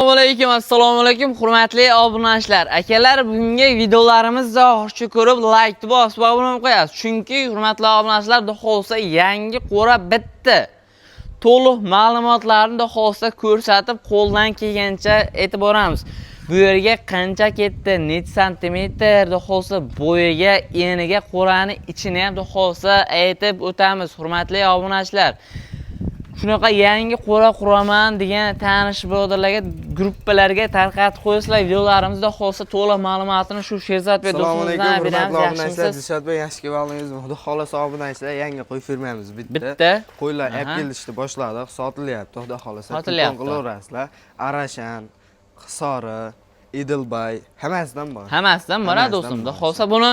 Assalomu alaykum, hurmatli obunachilar. Akalar, bugungi videolarimizni oxirgacha ko'rib, like bosib obuna qo'yasiz. Chunki hurmatli obunachilar, xohlasa yangi qo'ra bitdi. To'liq ma'lumotlarni xohlasa ko'rsatib, qo'ldan kelgancha aytib boramiz. Bu yerga qancha ketdi, necha santimetr, xohlasa bo'yiga, eniga qo'rani ichini ham xohlasa aytib o'tamiz, hurmatli obunachilar. Shunaqa yangi qo'ra quraman degan tanish birodarlarga, gruppalarga tarqatib qo'yasizlar. Videolarimizda xohlasa to'liq ma'lumotini shu Sherzodbek do'stimizdan beramiz. Yaxshimisiz? Dilshodbek, yaxshi kelibsizmi? Xudo xohlasa obunachilar, yangi qo'y fermamiz bitta. Qo'ylar olib kelishni boshladik, sotilyapti. Xudo xohlasa sotilyapti. Qilaverasizlar. Arashan, Hisori, Idilbay, hammasidan bor. Hammasidan bor, do'stim. Xudo xohlasa buni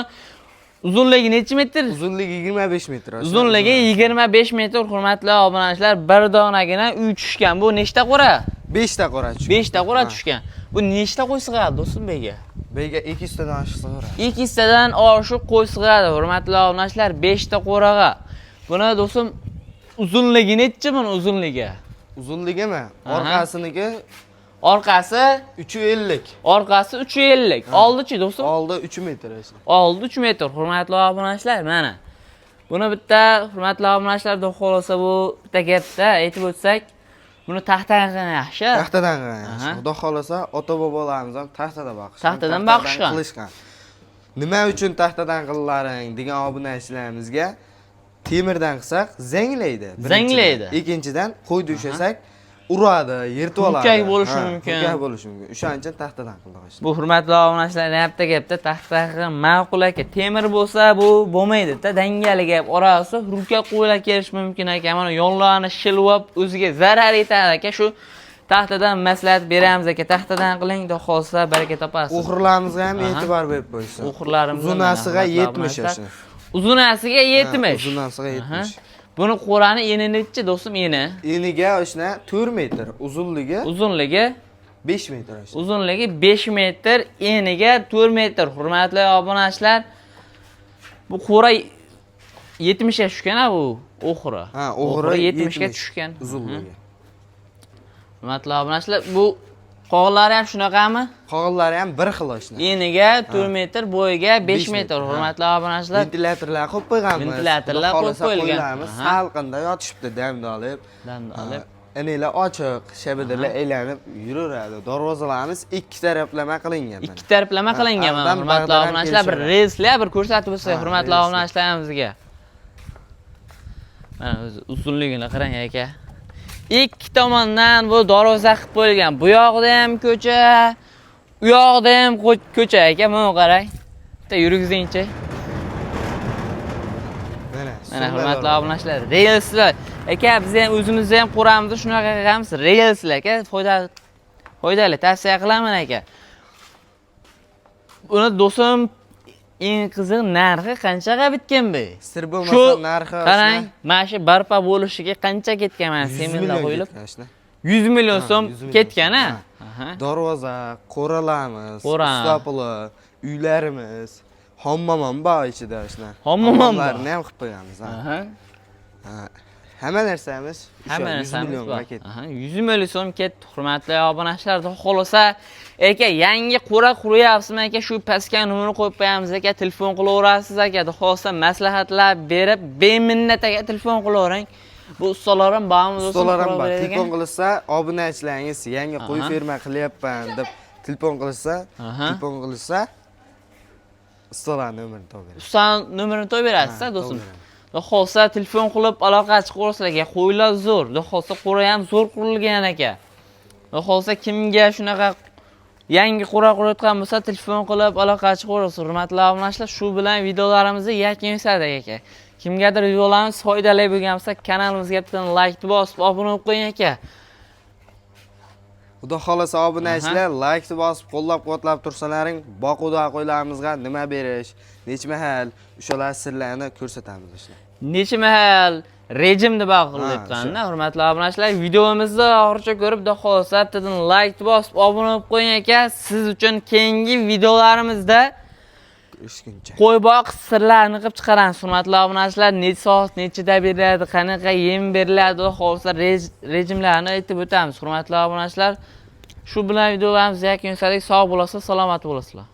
uzunligi necha metr? Uzunligi 25 metr. Uzunligi 25 metr, hurmatli obunachilar. Bir donagina uy tushgan. Bu nechta qo'ra? 5 ta qo'ra tushgan. 5 ta qo'ra tushgan. Bu nechta qo'y sig'adi, do'stim bega? Bega 200 tadan oshiq sig'adi. 200 tadan oshiq qo'y sig'adi, hurmatli obunachilar, 5 ta qo'raga. Buni do'stim uzunligi necha buni uzunligi? Uzunligimi? Orqasiniki orqasi 350. Orqasi 350. Oldichi do'stim? Oldi 3 metr esa. Oldi 3 metr, hurmatli obunachilar, mana. Buni bitta hurmatli obunachilar xohlasa bu bitta gapda aytib o'tsak, buni taxtadan qilgan yaxshi. Taxtadan qilgan yaxshi. Xudo xohlasa ota-bobolarimiz ham taxtada boqishgan. Taxtadan boqishgan. Nima uchun taxtadan qillaring degan obunachilarimizga temirdan qilsak zanglaydi. Zanglaydi. Ikkinchidan qo'y dushasak uradi, yirtib oladi. Hurkak bo'lishi mumkin. Hurkak bo'lishi mumkin. O'shaning uchun taxtadan qildik. Bu hurmatli obunachilar yapta gapda taxtaga ma'qul aka. Temir bo'lsa bu bo'lmaydi-da, dangali gap. Orasi hurkak qo'ylar kelish mumkin aka. Mana yonlarni shilvab o'ziga zarar yetadi aka. Shu taxtadan maslahat beramiz aka. Taxtadan qiling, xudo xolsa baraka topasiz. O'xirlarimizga ham e'tibor berib qo'ysin. O'xirlarimiz uzunasiga 70 yoshda. Uzunasiga 70. Uzunasiga 70. Buni qo'rani eni necha do'stim, eni? Eniga o'shna 4 metr, uzunligi 5 metr. Uzunligi 5 metr, eniga 4 metr. Hurmatli obunachilar, bu qo'ra 70 ga tushgan bu o'xiri. Ha, o'xiri 70 ga tushgan uzunligi. Hurmatli obunachilar, bu qog'illari ham shunaqami? Qog'illari ham bir xil o'shna. Eniga 4 metr, bo'yiga 5 metr. Hurmatli obunachilar, ventilatorlar qo'yib qo'yganmiz. Ventilatorlar qo'yib qo'yilgan. Salqinda yotishibdi, damda olib. Inilar ochiq, shabidirlar aylanib yuraveradi. Darvozalarimiz ikki taraflama qilingan. Ikki taraflama qilingan. Hurmatli obunachilar, bir reyslar bir ko'rsatib o'tsak, hurmatli obunachilarimizga. Mana o'zi uzunligini qarang aka. Ikki tomondan bu darvoza qilib qo'yilgan. Bu yoqda ham ko'cha, u yoqda ham ko'cha aka. Mana qarang. Bitta yurgizingchi. Mana hurmatli obunachilar, reyslar. Aka, biz ham o'zimizda ham quramiz, shunaqa qilamiz. Reyslar aka, foydali tavsiya qilaman aka. Uni do'stim eng qiziq narxi qanchaga bitgan bu? Sir bo'lmasa narxi qarang, mana shu barpa bo'lishiga qancha ketgan mana semenlar qo'yilib? 100 million so'm ketgan-a? Darvoza, qo'ralarimiz, stapli, uylarimiz, hammomam bor ichida shuna. Hammomlarni ham qilib qo'yamiz. Hamma narsamiz 100 millionga ketdi. 100 million so'm ketdi, hurmatli obunachilar. Xohlasa aka, yangi qo'ra quryapsizmi aka? Shu pastga nomerni qo'yib qo'yamiz aka, telefon qilaverasiz aka. Xohlasa maslahatlar berib, beminnat aka telefon qilavering. Bu ustalar ham bormi do'stlar? Ustalar ham bor. Telefon qilsa, obunachilaringiz yangi qo'y ferma qilyapman deb telefon qilsa, ustalar nomerini topib beradi. Usta nomerini topib berasiz, do'stim. Xohlasa telefon qilib aloqa chiqarsizlar aka. Qo'ylar zo'r. Xohlasa qo'ra ham zo'r qurilgan aka. Xohlasa kimga shunaqa yangi qo'ra qurayotgan bo'lsa, telefon qilib aloqa chiqaverasiz. Hurmatli obunachilar, shu bilan videolarimizni yakun yasadik aka. Kimgadir videolarimiz foydali bo'lgan bo'lsa, kanalimizga bitta like bosib, obuna bo'lib qo'ying aka. Xudo xohlasa obunachilar, like bosib, qo'llab-quvvatlab tursalaring, boquvda qo'ylarimizga nima berish, necha mahal o'shalar sirlarni ko'rsatamiz ishlar. Necha mahal rejimni bog'layotganini hurmatli obunachilar, videomizni oxirigacha ko'rib, xudo xohlasa bittadan like bosib, obuna bo'lib qo'ying aka. Siz uchun keyingi videolarimizda qo'y boq sirlarini qilib chiqaramiz. Hurmatli obunachilar, necha soat, nechida beriladi, qanaqa yem beriladi, xohlasa rejimlarni aytib o'tamiz. Hurmatli obunachilar, Shu bilan videolarimizni yakun yasadik. Sog' bo'lasizlar, salomat bo'lasizlar.